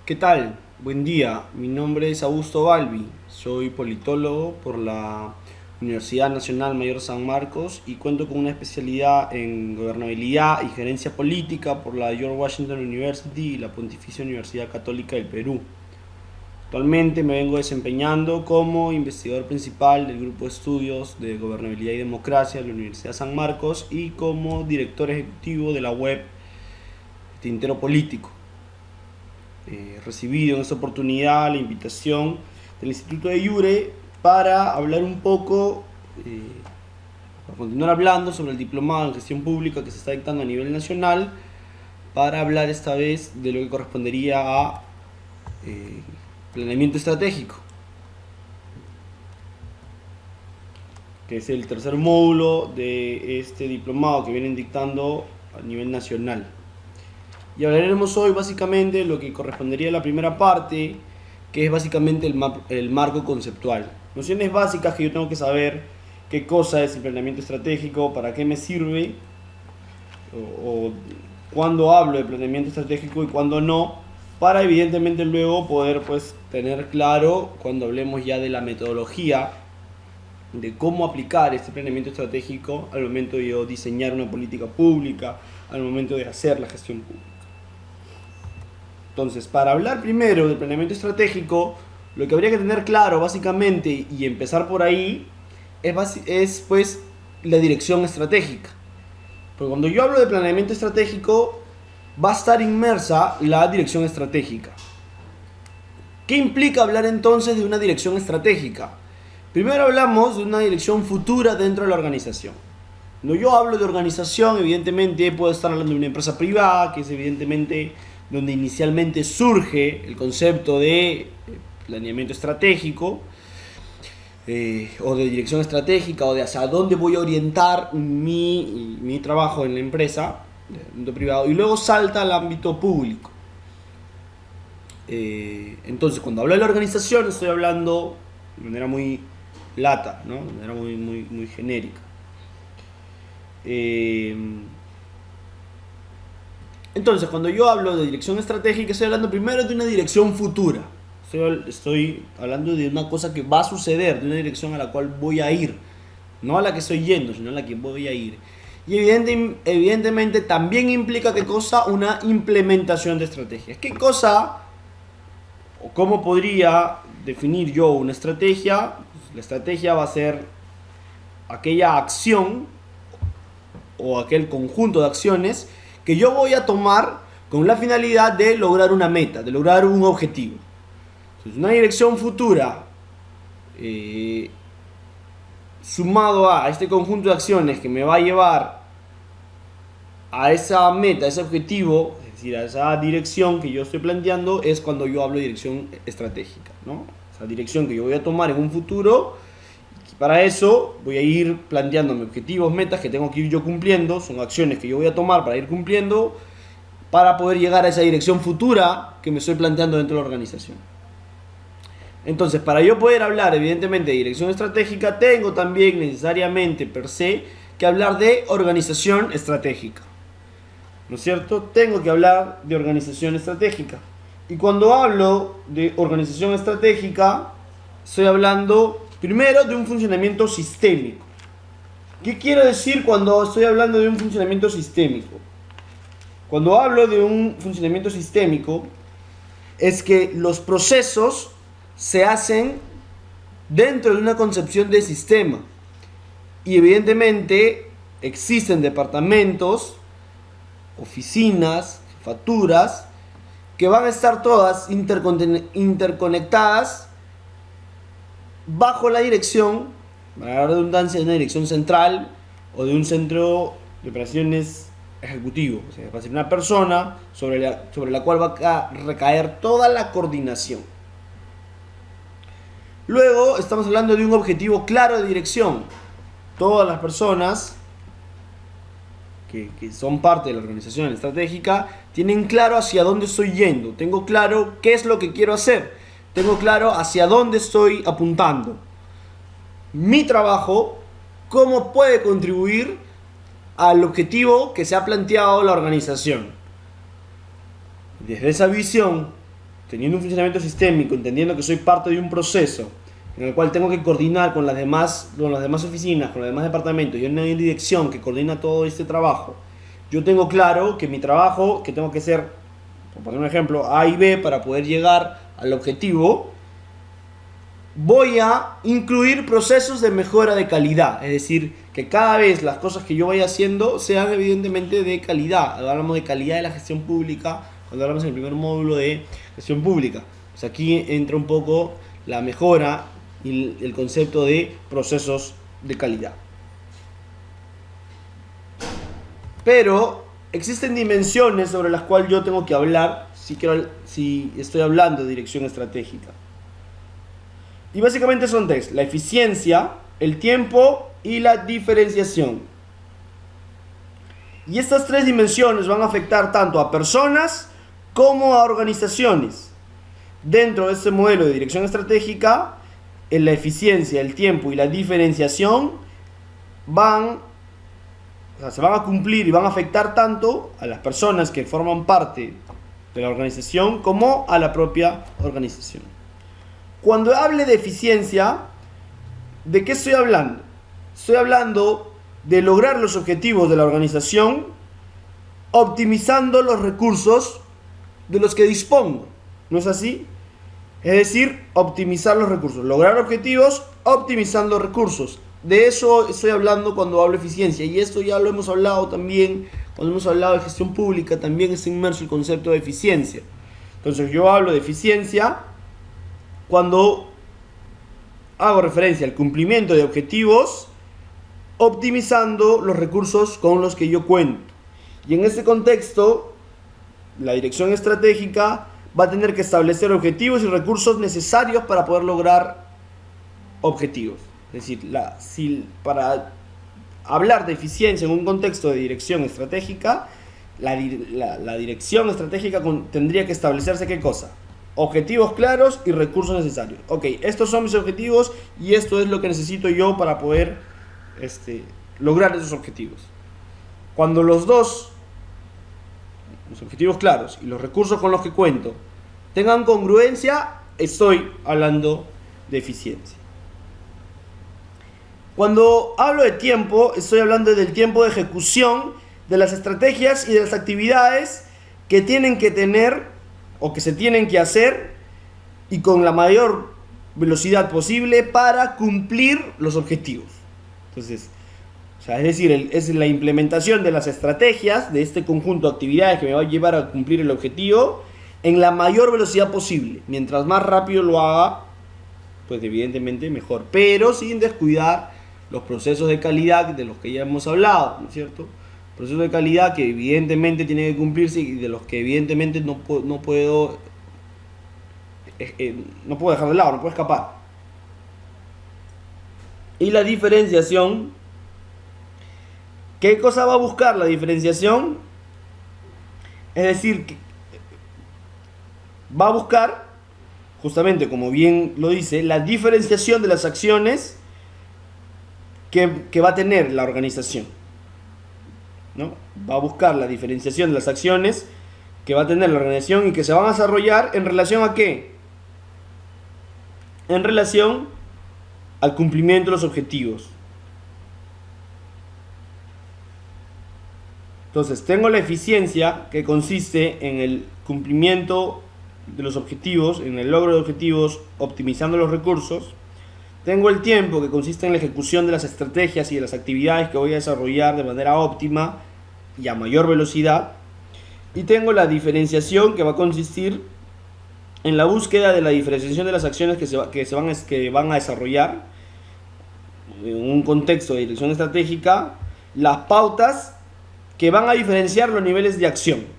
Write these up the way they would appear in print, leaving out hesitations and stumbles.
¿Qué tal? Buen día, mi nombre es Augusto Balbi, soy politólogo por la Universidad Nacional Mayor San Marcos y cuento con una especialidad en gobernabilidad y gerencia política por la George Washington University y la Pontificia Universidad Católica del Perú. Actualmente me vengo desempeñando como investigador principal del Grupo de Estudios de Gobernabilidad y Democracia de la Universidad San Marcos y como director ejecutivo de la web Tintero Político. Recibido en esta oportunidad la invitación del Instituto de Iure para hablar un poco, para continuar hablando sobre el diplomado en gestión pública que se está dictando a nivel nacional, para hablar esta vez de lo que correspondería a planeamiento estratégico, que es el tercer módulo de este diplomado que vienen dictando a nivel nacional. Y hablaremos hoy básicamente de lo que correspondería a la primera parte, que es básicamente el marco conceptual. Nociones básicas que yo tengo que saber: qué cosa es el planeamiento estratégico, para qué me sirve, o cuándo hablo de planeamiento estratégico y cuándo no, para evidentemente luego poder tener claro cuando hablemos ya de la metodología de cómo aplicar este planeamiento estratégico al momento de yo diseñar una política pública, al momento de hacer la gestión pública. Entonces, para hablar primero del planeamiento estratégico, lo que habría que tener claro básicamente y empezar por ahí es la dirección estratégica. Porque cuando yo hablo de planeamiento estratégico, va a estar inmersa la dirección estratégica. ¿Qué implica hablar entonces de una dirección estratégica? Primero hablamos de una dirección futura dentro de la organización. Cuando yo hablo de organización, evidentemente puedo estar hablando de una empresa privada, que es evidentemente donde inicialmente surge el concepto de planeamiento estratégico, o de dirección estratégica, o de hacia dónde voy a orientar mi trabajo en la empresa, del ámbito privado, y luego salta al ámbito público. Entonces, cuando hablo de la organización, estoy hablando de manera muy lata, ¿no? De manera muy genérica. Entonces, cuando yo hablo de dirección estratégica, estoy hablando primero de una dirección futura. Estoy hablando de una cosa que va a suceder, de una dirección a la cual voy a ir. No a la que estoy yendo, sino a la que voy a ir. Y evidentemente también implica, ¿qué cosa? Una implementación de estrategias. ¿Qué cosa o cómo podría definir yo una estrategia? Pues la estrategia va a ser aquella acción o aquel conjunto de acciones que yo voy a tomar con la finalidad de lograr una meta, de lograr un objetivo. Entonces, una dirección futura, sumado a este conjunto de acciones que me va a llevar a esa meta, a ese objetivo, es decir, a esa dirección que yo estoy planteando, es cuando yo hablo de dirección estratégica, ¿no? Esa dirección que yo voy a tomar en un futuro. Para eso voy a ir planteándome objetivos, metas que tengo que ir yo cumpliendo, son acciones que yo voy a tomar para ir cumpliendo, para poder llegar a esa dirección futura que me estoy planteando dentro de la organización. Entonces, para yo poder hablar evidentemente de dirección estratégica, tengo también necesariamente per se que hablar de organización estratégica, ¿no es cierto? Tengo que hablar de organización estratégica. Y cuando hablo de organización estratégica, estoy hablando primero de un funcionamiento sistémico. ¿Qué quiero decir cuando estoy hablando de un funcionamiento sistémico? Cuando hablo de un funcionamiento sistémico, es que los procesos se hacen dentro de una concepción de sistema. Y evidentemente existen departamentos, oficinas, jefaturas, que van a estar todas interconectadas bajo la dirección, para la redundancia, de una dirección central o de un centro de operaciones ejecutivo. O sea, va a ser una persona sobre la cual va a recaer toda la coordinación. Luego estamos hablando de un objetivo claro de dirección. Todas las personas que son parte de la organización estratégica tienen claro hacia dónde estoy yendo. Tengo claro qué es lo que quiero hacer. Tengo claro hacia dónde estoy apuntando. Mi trabajo, cómo puede contribuir al objetivo que se ha planteado la organización. Desde esa visión teniendo un funcionamiento sistémico, entendiendo que soy parte de un proceso en el cual tengo que coordinar con las demás oficinas, con los demás departamentos, y una dirección que coordina todo este trabajo, yo tengo claro que mi trabajo, que tengo que hacer, por poner un ejemplo, A y B para poder llegar al objetivo, voy a incluir procesos de mejora de calidad, es decir, que cada vez las cosas que yo vaya haciendo sean evidentemente de calidad. Cuando hablamos de calidad de la gestión pública, cuando hablamos en el primer módulo de gestión pública, pues aquí entra un poco la mejora y el concepto de procesos de calidad. Pero existen dimensiones sobre las cuales yo tengo que hablar si estoy hablando de dirección estratégica. Y básicamente son tres: la eficiencia, el tiempo y la diferenciación. Y estas tres dimensiones van a afectar tanto a personas como a organizaciones. Dentro de este modelo de dirección estratégica, en la eficiencia, el tiempo y la diferenciación se van a cumplir y van a afectar tanto a las personas que forman parte de la organización como a la propia organización. Cuando hable de eficiencia, ¿de qué estoy hablando? Estoy hablando de lograr los objetivos de la organización optimizando los recursos de los que dispongo. ¿No es así? Es decir, optimizar los recursos. Lograr objetivos optimizando recursos. De eso estoy hablando cuando hablo de eficiencia. Y esto ya lo hemos hablado también. Cuando hemos hablado de gestión pública, también está inmerso el concepto de eficiencia. Entonces yo hablo de eficiencia cuando hago referencia al cumplimiento de objetivos optimizando los recursos con los que yo cuento. Y en este contexto, la dirección estratégica va a tener que establecer objetivos y recursos necesarios para poder lograr objetivos. Es decir, para hablar de eficiencia en un contexto de dirección estratégica, la dirección estratégica tendría que establecerse ¿qué cosa? Objetivos claros y recursos necesarios. Ok, estos son mis objetivos y esto es lo que necesito yo para poder lograr esos objetivos. Cuando los objetivos claros y los recursos con los que cuento tengan congruencia, estoy hablando de eficiencia. Cuando hablo de tiempo, estoy hablando del tiempo de ejecución de las estrategias y de las actividades que tienen que tener o que se tienen que hacer y con la mayor velocidad posible para cumplir los objetivos. Entonces, es decir, es la implementación de las estrategias de este conjunto de actividades que me va a llevar a cumplir el objetivo en la mayor velocidad posible. Mientras más rápido lo haga, pues evidentemente mejor, pero sin descuidar los procesos de calidad de los que ya hemos hablado, ¿no es cierto? Procesos de calidad que evidentemente tienen que cumplirse y de los que evidentemente no puedo dejar de lado, no puedo escapar. Y la diferenciación, ¿qué cosa va a buscar la diferenciación? Es decir, que va a buscar, justamente como bien lo dice, la diferenciación de las acciones que va a tener la organización, ¿no? Va a buscar la diferenciación de las acciones que va a tener la organización y que se van a desarrollar en relación a ¿qué? En relación al cumplimiento de los objetivos. Entonces, tengo la eficiencia que consiste en el cumplimiento de los objetivos, en el logro de objetivos, optimizando los recursos. Tengo el tiempo que consiste en la ejecución de las estrategias y de las actividades que voy a desarrollar de manera óptima y a mayor velocidad. Y tengo la diferenciación que va a consistir en la búsqueda de la diferenciación de las acciones que van a desarrollar en un contexto de dirección estratégica, las pautas que van a diferenciar los niveles de acción.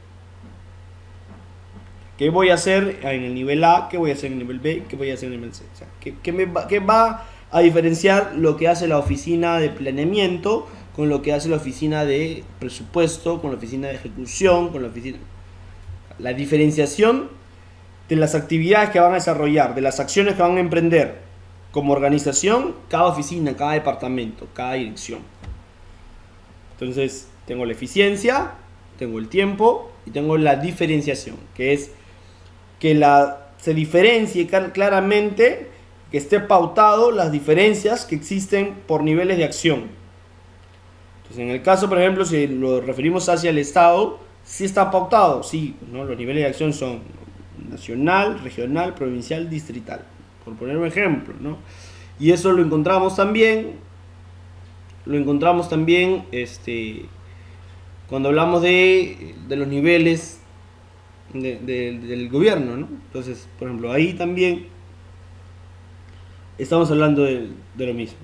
¿Qué voy a hacer en el nivel A? ¿Qué voy a hacer en el nivel B? ¿Qué voy a hacer en el nivel C? O sea, ¿qué va a diferenciar lo que hace la oficina de planeamiento con lo que hace la oficina de presupuesto, con la oficina de ejecución, con la oficina... La diferenciación de las actividades que van a desarrollar, de las acciones que van a emprender como organización, cada oficina, cada departamento, cada dirección. Entonces, tengo la eficiencia, tengo el tiempo y tengo la diferenciación, que es que se diferencie claramente, que esté pautado las diferencias que existen por niveles de acción. Entonces, en el caso, por ejemplo, si lo referimos hacia el Estado, sí está pautado, sí, ¿no? Los niveles de acción son nacional, regional, provincial, distrital, por poner un ejemplo, ¿no? Y eso lo encontramos también cuando hablamos de los niveles del gobierno, ¿no? Entonces, por ejemplo, ahí también estamos hablando de lo mismo.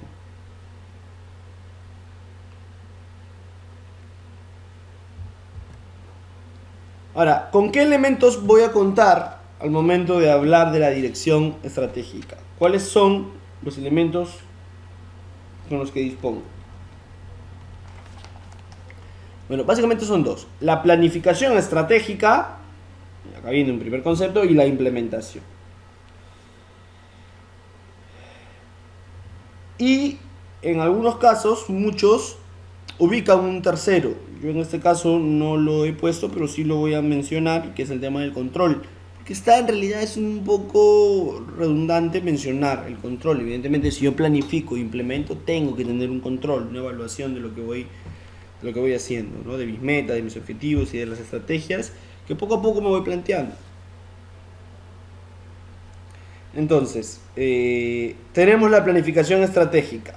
Ahora, ¿con qué elementos voy a contar al momento de hablar de la dirección estratégica? ¿Cuáles son los elementos con los que dispongo? Bueno, básicamente son dos. La planificación estratégica, acá viene un primer concepto, y la implementación. Y en algunos casos, muchos ubican un tercero. Yo en este caso no lo he puesto, pero sí lo voy a mencionar, que es el tema del control. Porque en realidad es un poco redundante mencionar el control. Evidentemente, si yo planifico e implemento, tengo que tener un control, una evaluación de lo que voy haciendo, ¿no? De mis metas, de mis objetivos y de las estrategias que poco a poco me voy planteando. Entonces, tenemos la planificación estratégica.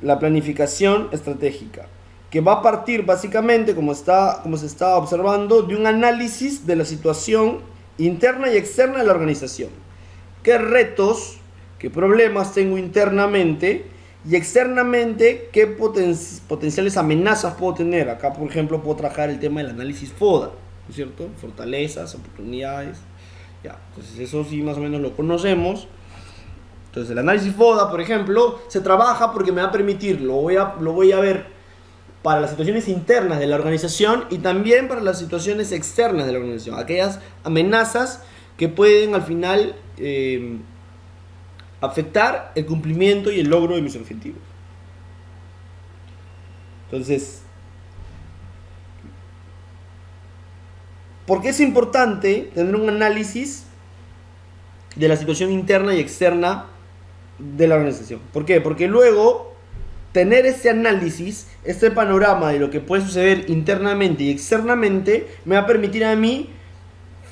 La planificación estratégica, que va a partir básicamente, como se está observando, de un análisis de la situación interna y externa de la organización. ¿Qué retos, qué problemas tengo internamente y externamente, qué potenciales amenazas puedo tener? Acá, por ejemplo, puedo trabajar el tema del análisis FODA, ¿no es cierto? Fortalezas, oportunidades. Ya, entonces eso sí más o menos lo conocemos. Entonces el análisis FODA, por ejemplo, se trabaja porque me va a permitir, lo voy a ver para las situaciones internas de la organización y también para las situaciones externas de la organización. Aquellas amenazas que pueden al final afectar el cumplimiento y el logro de mis objetivos. Entonces, ¿por qué es importante tener un análisis de la situación interna y externa de la organización? ¿Por qué? Porque luego tener este análisis, este panorama de lo que puede suceder internamente y externamente, me va a permitir a mí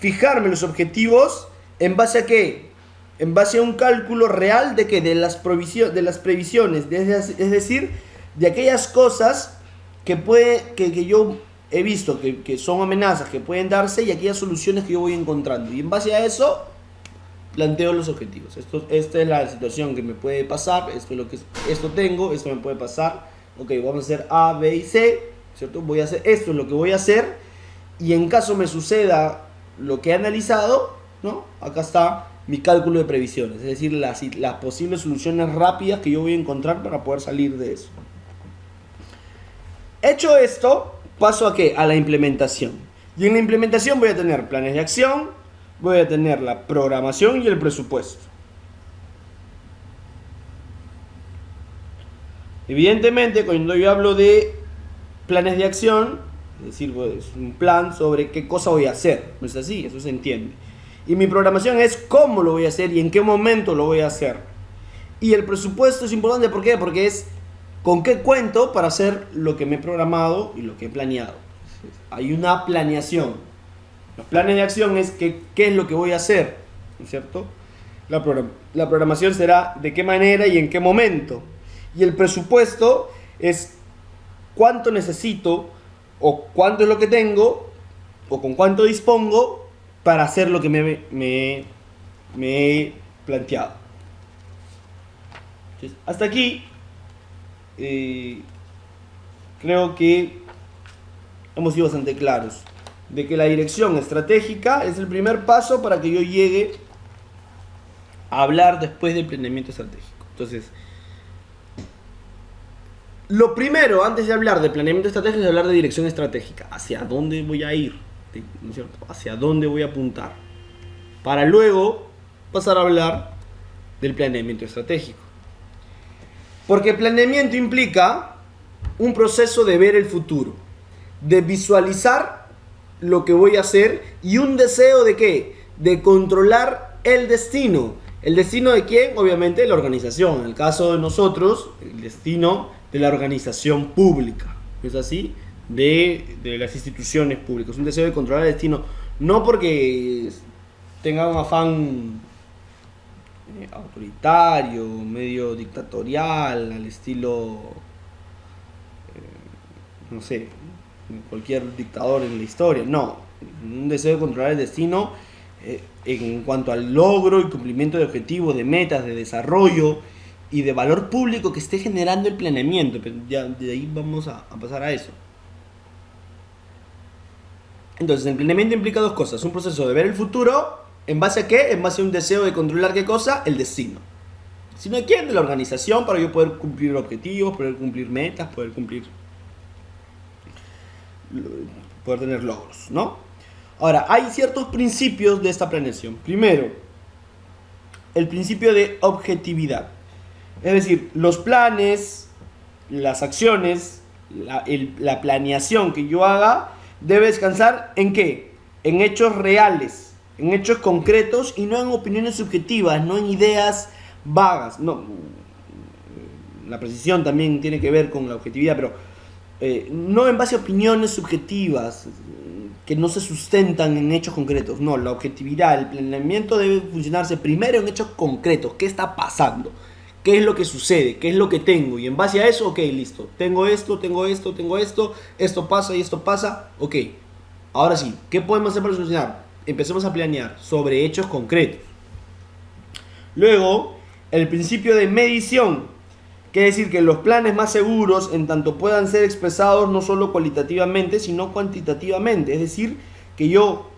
fijarme los objetivos en base a qué, en base a un cálculo real de que de las previsiones, es decir, de aquellas cosas que yo he visto que son amenazas que pueden darse y aquellas soluciones que yo voy encontrando, y en base a eso planteo los objetivos. Esta es la situación que me puede pasar, esto tengo, esto me puede pasar. Ok, vamos a hacer A, B y C, ¿cierto? Voy a hacer esto, es lo que voy a hacer, y en caso me suceda lo que he analizado, ¿no? Acá está mi cálculo de previsiones, es decir, las posibles soluciones rápidas que yo voy a encontrar para poder salir de eso. Hecho esto, paso a ¿qué? A la implementación. Y en la implementación voy a tener planes de acción, voy a tener la programación y el presupuesto. Evidentemente, cuando yo hablo de planes de acción, es decir, pues, un plan sobre qué cosa voy a hacer, no es así, eso se entiende. Y mi programación es cómo lo voy a hacer y en qué momento lo voy a hacer. Y el presupuesto es importante, ¿por qué? Porque es con qué cuento para hacer lo que me he programado y lo que he planeado. Hay una planeación. Los planes de acción es qué es lo que voy a hacer, ¿no es cierto? La programación será de qué manera y en qué momento. Y el presupuesto es cuánto necesito o cuánto es lo que tengo o con cuánto dispongo para hacer lo que me he planteado. Entonces, hasta aquí creo que hemos sido bastante claros de que la dirección estratégica es el primer paso para que yo llegue a hablar después del planeamiento estratégico. Entonces, lo primero, antes de hablar de planeamiento estratégico, es hablar de dirección estratégica. ¿Hacia dónde voy a ir? ¿No es cierto? ¿Hacia dónde voy a apuntar? Para luego pasar a hablar del planeamiento estratégico. Porque planeamiento implica un proceso de ver el futuro, de visualizar lo que voy a hacer y un deseo de ¿qué? De controlar el destino. ¿El destino de quién? Obviamente de la organización. En el caso de nosotros, el destino de la organización pública. ¿Es así? De las instituciones públicas. Un deseo de controlar el destino. No porque tenga un afán autoritario, medio dictatorial, al estilo, no sé, cualquier dictador en la historia. No, un deseo de controlar el destino en cuanto al logro y cumplimiento de objetivos, de metas, de desarrollo y de valor público que esté generando el planeamiento. Pero ya de ahí vamos a pasar a eso. Entonces, el planeamiento implica dos cosas. Un proceso de ver el futuro, ¿en base a qué? En base a un deseo de controlar ¿qué cosa? El destino. ¿Destino de quién? De la organización, para yo poder cumplir objetivos, poder cumplir metas, poder tener logros, ¿no? Ahora, hay ciertos principios de esta planeación. Primero, el principio de objetividad. Es decir, los planes, las acciones, la planeación que yo haga debe descansar ¿en qué? En hechos reales, en hechos concretos y no en opiniones subjetivas, no en ideas vagas. No, la precisión también tiene que ver con la objetividad, pero no en base a opiniones subjetivas que no se sustentan en hechos concretos. No, la objetividad, el planeamiento debe funcionarse primero en hechos concretos. ¿Qué está pasando? ¿Qué es lo que sucede? ¿Qué es lo que tengo? Y en base a eso, ok, listo. Tengo esto, esto pasa y esto pasa. Ok, ahora sí, ¿qué podemos hacer para solucionar? Empecemos a planear sobre hechos concretos. Luego, el principio de medición. Quiere decir que los planes más seguros, en tanto puedan ser expresados no solo cualitativamente, sino cuantitativamente. Es decir, que yo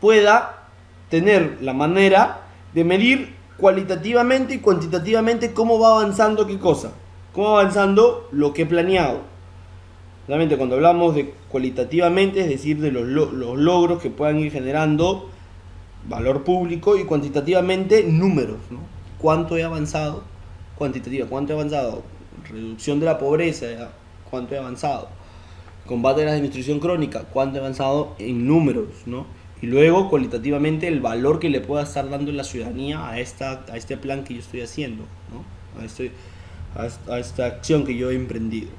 pueda tener la manera de medir cualitativamente y cuantitativamente cómo va avanzando qué cosa. Cómo va avanzando lo que he planeado. Realmente cuando hablamos de cualitativamente, es decir, de los logros que puedan ir generando valor público, y cuantitativamente números, ¿no? ¿Cuánto he avanzado? Cuantitativa, ¿cuánto he avanzado? Reducción de la pobreza, ¿cuánto he avanzado? Combate a la desnutrición crónica, ¿cuánto he avanzado en números, ¿no? Y luego, cualitativamente, el valor que le pueda estar dando la ciudadanía a este plan que yo estoy haciendo, ¿no? A esta acción que yo he emprendido.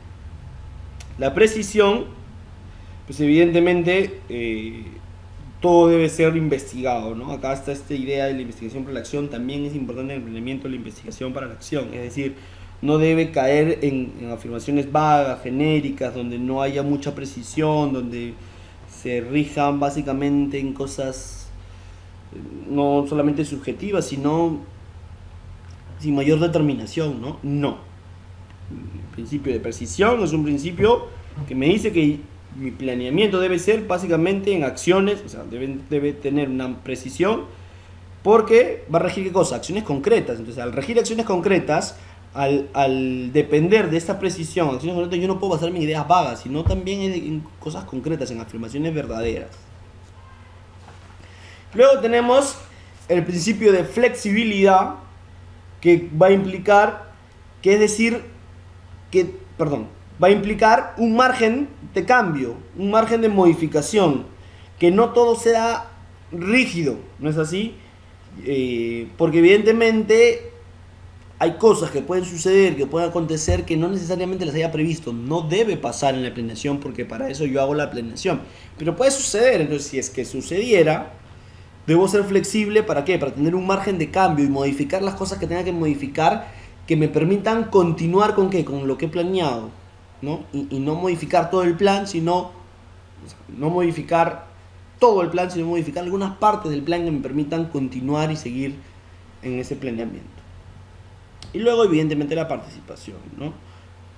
La precisión, pues evidentemente, todo debe ser investigado, ¿no? Acá está esta idea de la investigación para la acción. También es importante el emprendimiento de la investigación para la acción. Es decir, no debe caer en afirmaciones vagas, genéricas, donde no haya mucha precisión, donde se rijan básicamente en cosas no solamente subjetivas, sino sin mayor determinación, ¿no? No. El principio de precisión es un principio que me dice que mi planeamiento debe ser básicamente en acciones, o sea, debe tener una precisión, porque va a regir ¿qué cosa? Acciones concretas. Entonces, al regir acciones concretas, al depender de esta precisión, acciones concretas, yo no puedo basarme en ideas vagas, sino también en cosas concretas, en afirmaciones verdaderas. Luego tenemos el principio de flexibilidad, que va a implicar, que es decir, va a implicar un margen de cambio, un margen de modificación, que no todo sea rígido, ¿no es así? Porque evidentemente hay cosas que pueden suceder, que pueden acontecer, que no necesariamente las haya previsto. No debe pasar en la planeación, porque para eso yo hago la planeación. Pero puede suceder. Entonces, si es que sucediera, debo ser flexible. ¿Para qué? Para tener un margen de cambio y modificar las cosas que tenga que modificar, que me permitan continuar con ¿qué? Con lo que he planeado, ¿no? Y no modificar todo el plan, sino no modificar todo el plan, sino modificar algunas partes del plan que me permitan continuar y seguir en ese planeamiento. Y luego, evidentemente, la participación, ¿no?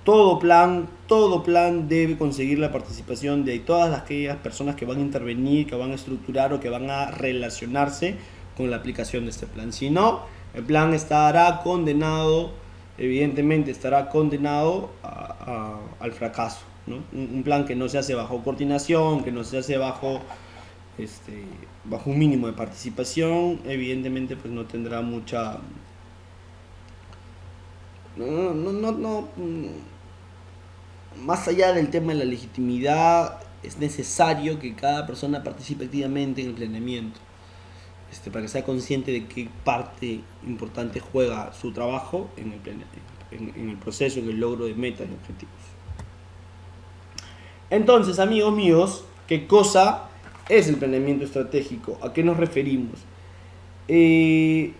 Todo plan debe conseguir la participación de todas aquellas personas que van a intervenir, que van a estructurar o que van a relacionarse con la aplicación de este plan. Si no, el plan estará condenado, evidentemente estará condenado al fracaso, ¿no? Un plan que no se hace bajo coordinación, que no se hace bajo un mínimo de participación, evidentemente pues no tendrá mucha... No, más allá del tema de la legitimidad, es necesario que cada persona participe activamente en el planeamiento, para que sea consciente de qué parte importante juega su trabajo en el proceso, en el logro de metas y objetivos. Entonces, amigos míos, ¿qué cosa es el planeamiento estratégico? ¿A qué nos referimos? El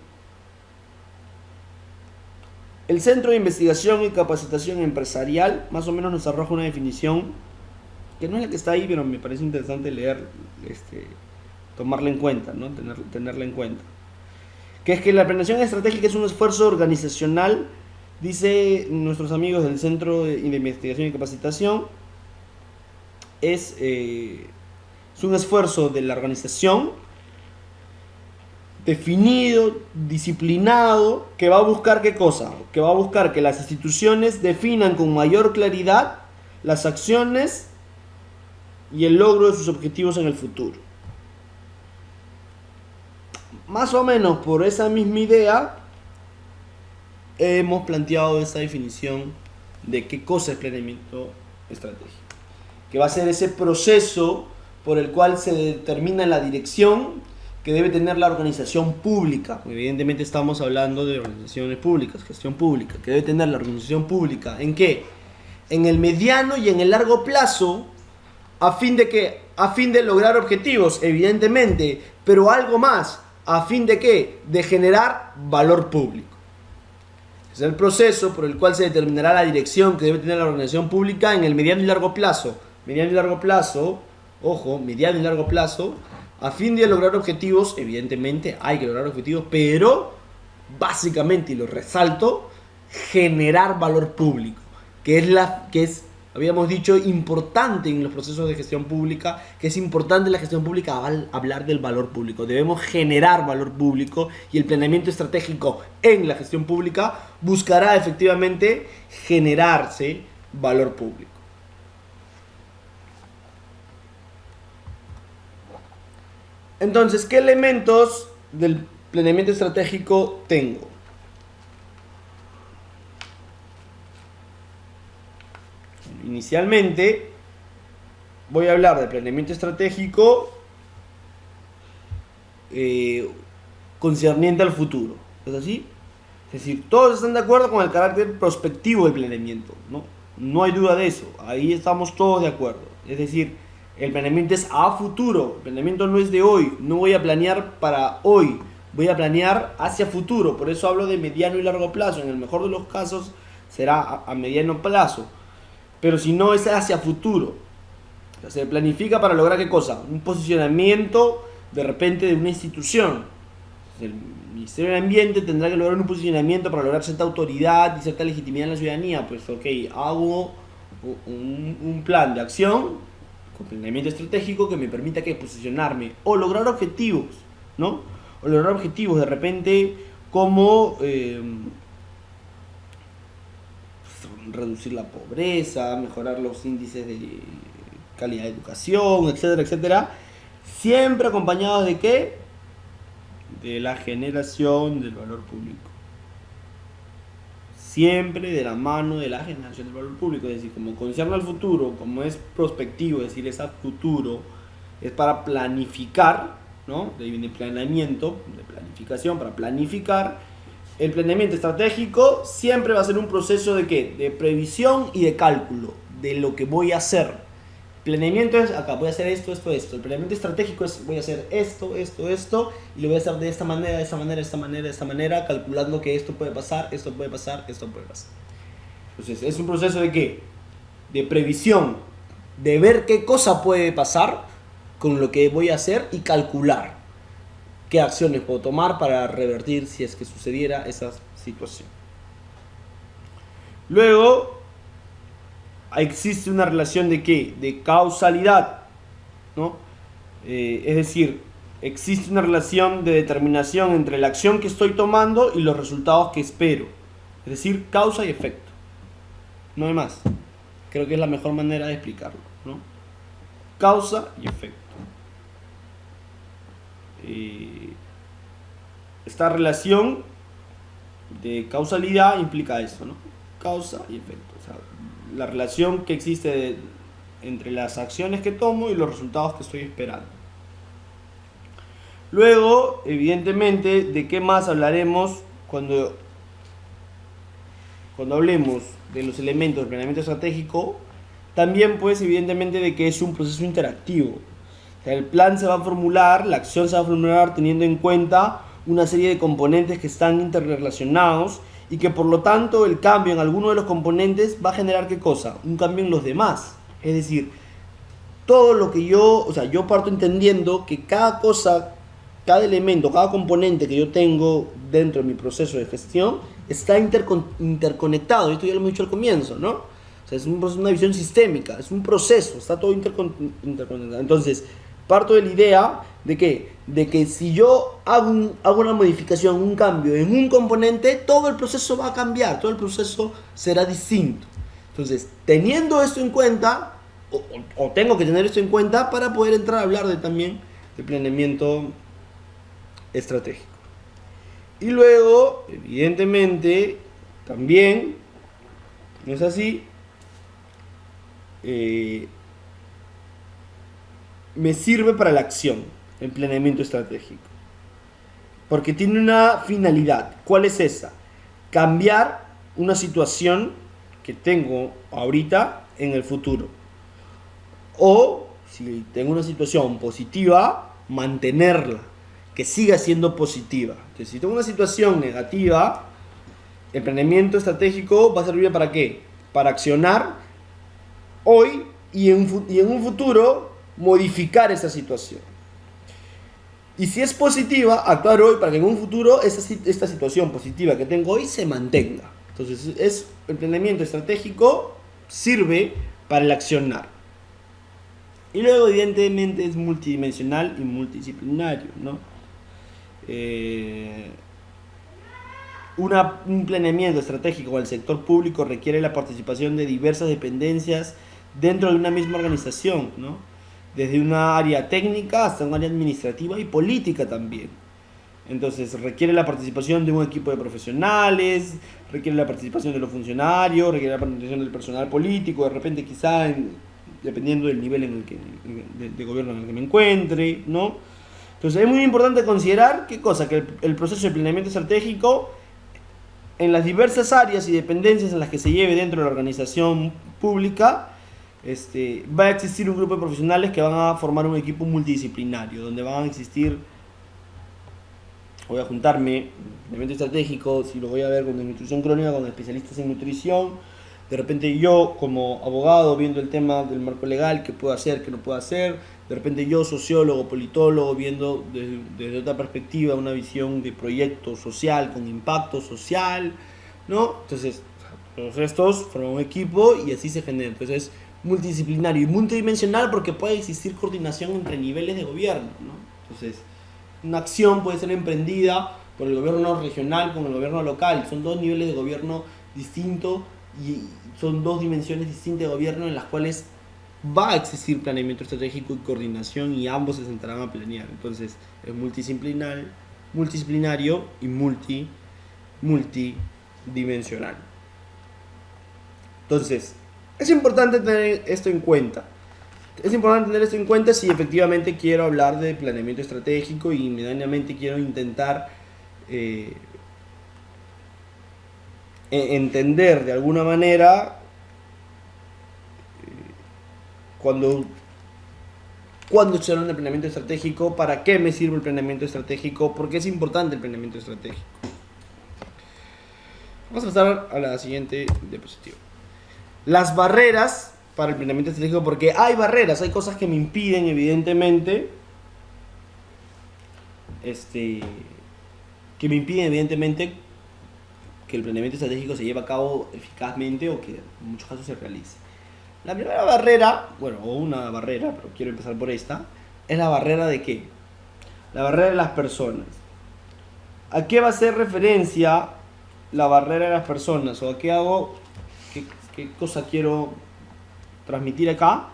Centro de Investigación y Capacitación Empresarial más o menos nos arroja una definición que no es la que está ahí, pero me parece interesante leer, tomarla en cuenta, ¿no? Tenerla en cuenta. Que es que la planeación estratégica es un esfuerzo organizacional, dice nuestros amigos del Centro de Investigación y Capacitación, es un esfuerzo de la organización definido, disciplinado, que va a buscar ¿qué cosa? Que va a buscar que las instituciones definan con mayor claridad las acciones y el logro de sus objetivos en el futuro. Más o menos por esa misma idea hemos planteado esa definición de qué cosa es planeamiento estratégico, que va a ser ese proceso por el cual se determina la dirección que debe tener la organización pública. Evidentemente estamos hablando de organizaciones públicas, gestión pública, que debe tener la organización pública. ¿En qué? En el mediano y en el largo plazo, a fin de ¿qué? A fin de lograr objetivos, evidentemente, pero algo más, a fin de ¿qué? De generar valor público. Es el proceso por el cual se determinará la dirección que debe tener la organización pública en el mediano y largo plazo. Mediano y largo plazo, ojo, mediano y largo plazo, a fin de lograr objetivos, evidentemente hay que lograr objetivos, pero básicamente, y lo resalto, generar valor público, que es, habíamos dicho, importante en los procesos de gestión pública, que es importante en la gestión pública hablar del valor público. Debemos generar valor público y el planeamiento estratégico en la gestión pública buscará efectivamente generarse valor público. Entonces, ¿qué elementos del planeamiento estratégico tengo? Inicialmente, voy a hablar de planeamiento estratégico concerniente al futuro. ¿Es así? Es decir, todos están de acuerdo con el carácter prospectivo del planeamiento, ¿no? No hay duda de eso. Ahí estamos todos de acuerdo. Es decir, el planeamiento es a futuro. El planeamiento no es de hoy. No voy a planear para hoy. Voy a planear hacia futuro. Por eso hablo de mediano y largo plazo. En el mejor de los casos será a mediano plazo. Pero si no, es hacia futuro. O sea, se planifica para lograr ¿qué cosa? Un posicionamiento de repente de una institución. El Ministerio del Ambiente tendrá que lograr un posicionamiento para lograr cierta autoridad y cierta legitimidad en la ciudadanía. Pues ok, hago un plan de acción con planeamiento estratégico que me permita que posicionarme o lograr objetivos, ¿no? O lograr objetivos de repente como reducir la pobreza, mejorar los índices de calidad de educación, etcétera, etcétera. Siempre acompañados de ¿qué? De la generación del valor público. Siempre de la mano de la generación del valor público. Es decir, como concierne al futuro, como es prospectivo, es decir, es a futuro, es para planificar, ¿no? De planeamiento, de planificación, para planificar. El planeamiento estratégico siempre va a ser un proceso de ¿qué? De previsión y de cálculo de lo que voy a hacer. Planeamiento es acá, voy a hacer esto, esto, esto. El planeamiento estratégico es voy a hacer esto, esto, esto, y lo voy a hacer de esta manera, de esta manera, de esta manera, de esta manera, calculando que esto puede pasar, esto puede pasar, esto puede pasar. Entonces, es un proceso de ¿qué? De previsión, de ver qué cosa puede pasar con lo que voy a hacer y calcular qué acciones puedo tomar para revertir si es que sucediera esa situación. Luego, existe una relación de ¿qué? De causalidad, ¿no? Es decir, existe una relación de determinación entre la acción que estoy tomando y los resultados que espero. Es decir, causa y efecto. No hay más. Creo que es la mejor manera de explicarlo, ¿no? Causa y efecto. Esta relación de causalidad implica eso, ¿no? Causa y efecto. O sea, la relación que existe entre las acciones que tomo y los resultados que estoy esperando. Luego, evidentemente, ¿de qué más hablaremos cuando hablemos de los elementos del planeamiento estratégico? También, pues, evidentemente, de que es un proceso interactivo. O sea, el plan se va a formular, la acción se va a formular teniendo en cuenta una serie de componentes que están interrelacionados y que por lo tanto el cambio en alguno de los componentes va a generar ¿qué cosa? Un cambio en los demás. Es decir, todo lo que yo parto entendiendo que cada cosa, cada elemento, cada componente que yo tengo dentro de mi proceso de gestión está interconectado. Esto ya lo hemos dicho al comienzo, ¿no? O sea, es una visión sistémica, es un proceso, está todo interconectado. Entonces, parto de la idea de que si yo hago una modificación, un cambio en un componente, todo el proceso va a cambiar, todo el proceso será distinto. Entonces, teniendo esto en cuenta, o tengo que tener esto en cuenta para poder entrar a hablar también de planeamiento estratégico. Y luego, evidentemente, también, no es así, me sirve para la acción, el planeamiento estratégico. Porque tiene una finalidad. ¿Cuál es esa? Cambiar una situación que tengo ahorita en el futuro. O, si tengo una situación positiva, mantenerla, que siga siendo positiva. Entonces, si tengo una situación negativa, el planeamiento estratégico va a servir para ¿qué? Para accionar hoy y en un futuro modificar esa situación. Y si es positiva, actuar hoy para que en un futuro esta situación positiva que tengo hoy se mantenga. Entonces, el planeamiento estratégico sirve para el accionar. Y luego, evidentemente, es multidimensional y multidisciplinario, ¿no? Un planeamiento estratégico del sector público requiere la participación de diversas dependencias dentro de una misma organización, ¿no? Desde una área técnica hasta un área administrativa y política también. Entonces requiere la participación de un equipo de profesionales, requiere la participación de los funcionarios, requiere la participación del personal político, de repente quizá dependiendo del nivel de gobierno en el que me encuentre, ¿no? Entonces es muy importante considerar ¿qué cosa? Que el proceso de planeamiento estratégico en las diversas áreas y dependencias en las que se lleve dentro de la organización pública, va a existir un grupo de profesionales que van a formar un equipo multidisciplinario, donde van a existir, voy a juntarme, planeamiento estratégico, si lo voy a ver con nutrición crónica, con especialistas en nutrición, de repente yo como abogado viendo el tema del marco legal, qué puedo hacer, qué no puedo hacer, de repente yo sociólogo, politólogo, viendo desde otra perspectiva una visión de proyecto social con impacto social, ¿no? Entonces, todos estos forman un equipo y así se genera. Entonces, es multidisciplinario y multidimensional porque puede existir coordinación entre niveles de gobierno, ¿no? Entonces, una acción puede ser emprendida por el gobierno regional con el gobierno local. Son dos niveles de gobierno distintos y son dos dimensiones distintas de gobierno en las cuales va a existir planeamiento estratégico y coordinación y ambos se sentarán a planear. Entonces es multidisciplinario y multidimensional. Entonces es importante tener esto en cuenta. Es importante tener esto en cuenta si efectivamente quiero hablar de planeamiento estratégico y inmediatamente quiero intentar entender de alguna manera cuando se habla de planeamiento estratégico, para qué me sirve el planeamiento estratégico, por qué es importante el planeamiento estratégico. Vamos a pasar a la siguiente diapositiva. Las barreras para el planeamiento estratégico, porque hay barreras, hay cosas que me impiden evidentemente que el planeamiento estratégico se lleve a cabo eficazmente o que en muchos casos se realice. La primera barrera, o una barrera, pero quiero empezar por esta, es la barrera de ¿qué? La barrera de las personas. ¿A qué va a hacer referencia la barrera de las personas? ¿O a qué hago? ¿Qué cosa quiero transmitir acá?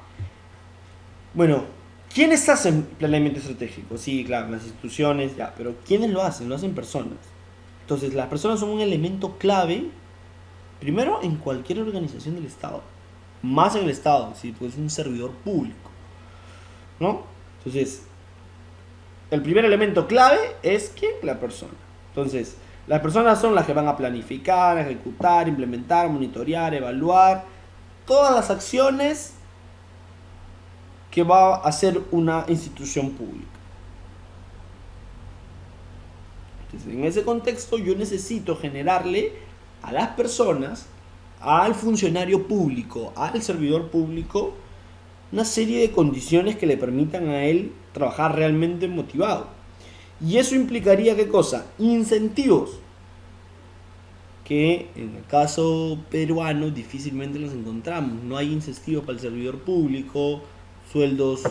Bueno, ¿quiénes hacen planeamiento estratégico? Sí, claro, las instituciones, ya, pero ¿quiénes lo hacen? Lo hacen personas. Entonces, las personas son un elemento clave, primero, en cualquier organización del Estado. más en el Estado, ¿sí? Pues es un servidor público, ¿no? Entonces, el primer elemento clave es ¿quién? La persona. Entonces, las personas son las que van a planificar, ejecutar, implementar, monitorear, evaluar todas las acciones que va a hacer una institución pública. Entonces, en ese contexto yo necesito generarle a las personas, al funcionario público, al servidor público, una serie de condiciones que le permitan a él trabajar realmente motivado. Y eso implicaría, ¿qué cosa? Incentivos, que en el caso peruano difícilmente los encontramos. No hay incentivos para el servidor público, sueldos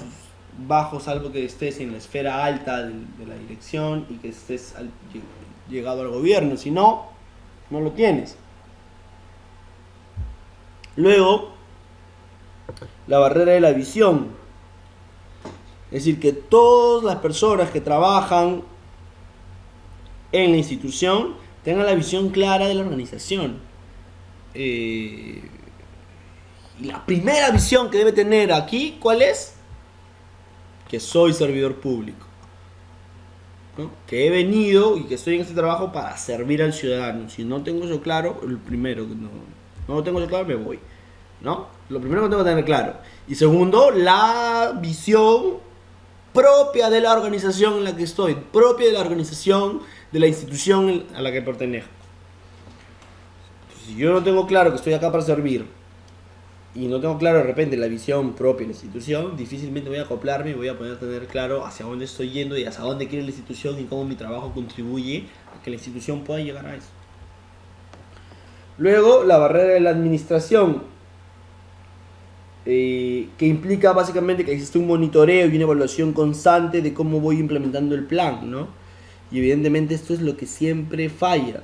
bajos, salvo que estés en la esfera alta de la dirección y que estés llegado al gobierno. Si no, no lo tienes. Luego, la barrera de la visión. Es decir, que todas las personas que trabajan en la institución tengan la visión clara de la organización. Y la primera visión que debe tener aquí, ¿cuál es? Que soy servidor público, ¿no? Que he venido y que estoy en este trabajo para servir al ciudadano. Si no tengo eso claro, el primero, no lo tengo eso claro, me voy, ¿no? Lo primero que tengo que tener claro. Y segundo, la visión propia de la organización en la que estoy, propia de la organización, de la institución a la que pertenezco. Si yo no tengo claro que estoy acá para servir y no tengo claro de repente la visión propia de la institución, difícilmente voy a acoplarme y voy a poder tener claro hacia dónde estoy yendo y hacia dónde quiere la institución y cómo mi trabajo contribuye a que la institución pueda llegar a eso. Luego, la barrera de la administración, que implica básicamente que existe un monitoreo y una evaluación constante de cómo voy implementando el plan, ¿no? Y evidentemente esto es lo que siempre falla.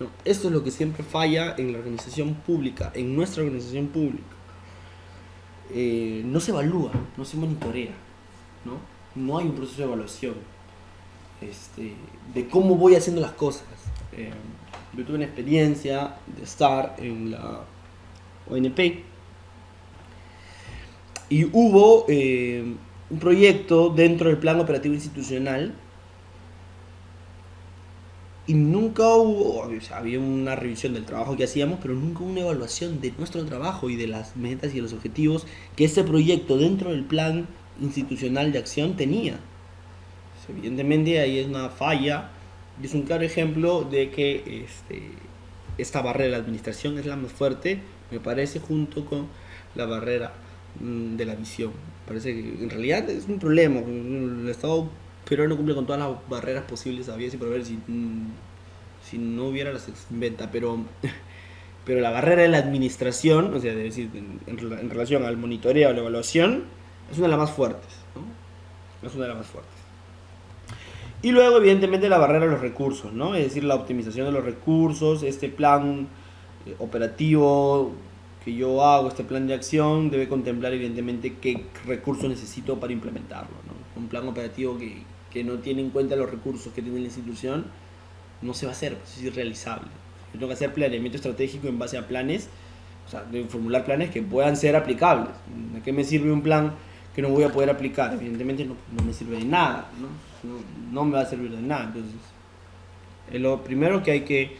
¿No? Esto es lo que siempre falla en la organización pública, en nuestra organización pública. No se evalúa, no se monitorea, ¿no? No hay un proceso de evaluación de cómo voy haciendo las cosas. Yo tuve una experiencia de estar en la ONP y hubo un proyecto dentro del plan operativo institucional y nunca hubo, o sea, había una revisión del trabajo que hacíamos, pero nunca hubo una evaluación de nuestro trabajo y de las metas y de los objetivos que este proyecto dentro del plan institucional de acción tenía. Pues, evidentemente ahí es una falla y es un claro ejemplo de que esta barrera de la administración es la más fuerte, me parece, junto con la barrera de la visión. Parece que en realidad es un problema. El Estado peruano cumple con todas las barreras posibles, había y por ver si no hubiera las inventa, pero la barrera de la administración, o sea, es decir, en relación al monitoreo o la evaluación, es una de las más fuertes, ¿no? Es una de las más fuertes. Y luego, evidentemente, la barrera de los recursos, ¿no? Es decir, la optimización de los recursos, este plan operativo que yo hago, este plan de acción, debe contemplar, evidentemente, qué recursos necesito para implementarlo, ¿no? Un plan operativo que no tiene en cuenta los recursos que tiene la institución, no se va a hacer, pues es irrealizable. Yo tengo que hacer planeamiento estratégico en base a planes, o sea, de formular planes que puedan ser aplicables. ¿De qué me sirve un plan que no voy a poder aplicar? Evidentemente no me sirve de nada, ¿no? No me va a servir de nada. Entonces, es lo primero que hay que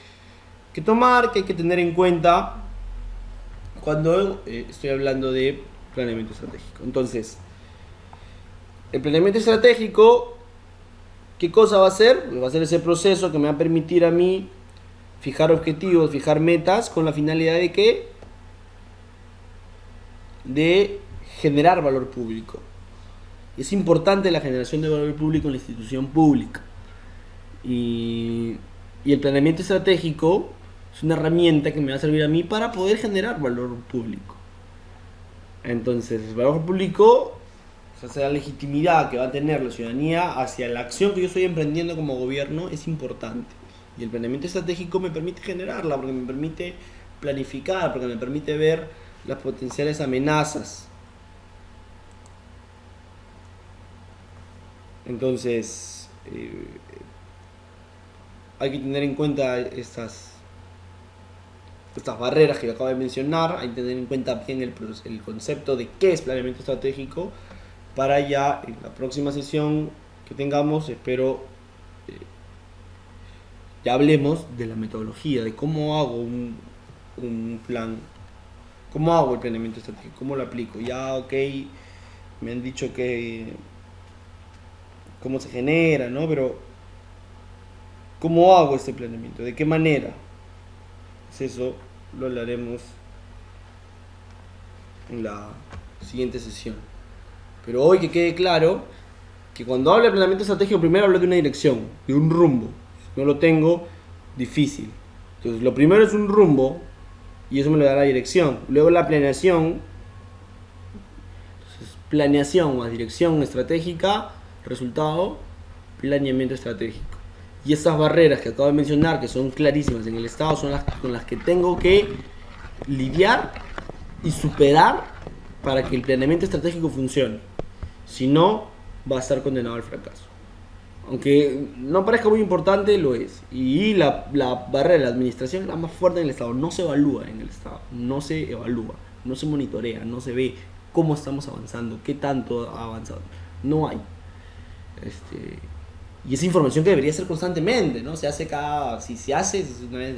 tomar, que hay que tener en cuenta cuando estoy hablando de planeamiento estratégico. Entonces, el planeamiento estratégico, ¿qué cosa va a ser? Va a ser ese proceso que me va a permitir a mí fijar objetivos, fijar metas con la finalidad de ¿qué? De generar valor público. Es importante la generación de valor público en la institución pública. Y el planeamiento estratégico es una herramienta que me va a servir a mí para poder generar valor público. Entonces, el valor público, o sea, la legitimidad que va a tener la ciudadanía hacia la acción que yo estoy emprendiendo como gobierno es importante. Y el planeamiento estratégico me permite generarla, porque me permite planificar, porque me permite ver las potenciales amenazas. Entonces, hay que tener en cuenta estas barreras que yo acabo de mencionar, hay que tener en cuenta bien el concepto de qué es planeamiento estratégico, para ya en la próxima sesión que tengamos, espero, ya hablemos de la metodología, de cómo hago un plan, cómo hago el planeamiento estratégico, cómo lo aplico. Ya, ok, me han dicho que cómo se genera, ¿no? Pero, ¿cómo hago este planeamiento? ¿De qué manera? Pues eso lo hablaremos en la siguiente sesión. Pero hoy que quede claro que cuando hablo de planeamiento estratégico, primero hablo de una dirección, de un rumbo. Si no lo tengo, difícil. Entonces, lo primero es un rumbo y eso me lo da la dirección. Luego la planeación. Entonces, planeación más dirección estratégica, resultado, planeamiento estratégico. Y esas barreras que acabo de mencionar, que son clarísimas en el Estado, son las con las que tengo que lidiar y superar para que el planeamiento estratégico funcione. Si no, va a estar condenado al fracaso. Aunque no parezca muy importante, lo es. Y la barrera de la administración es la más fuerte en el Estado. No se evalúa en el Estado, no se evalúa, no se monitorea, no se ve cómo estamos avanzando, qué tanto ha avanzado. No hay. Y esa información que debería ser constantemente, ¿no? Se hace si se hace, una vez,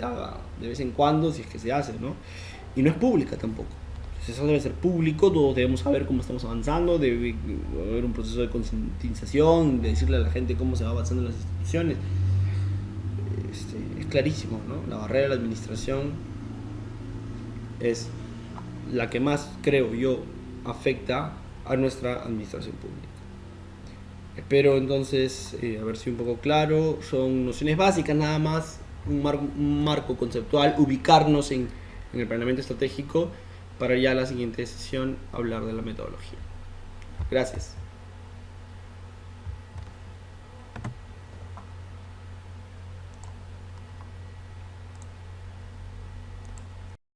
de vez en cuando, si es que se hace, ¿no? Y no es pública tampoco. Entonces eso debe ser público, todos debemos saber cómo estamos avanzando, debe haber un proceso de concientización, de decirle a la gente cómo se va avanzando en las instituciones. Es clarísimo, ¿no? La barrera de la administración es la que más, creo yo, afecta a nuestra administración pública. Espero entonces haber sido un poco claro. Son nociones básicas nada más, un marco conceptual, ubicarnos en el planeamiento estratégico para ya la siguiente sesión hablar de la metodología. Gracias.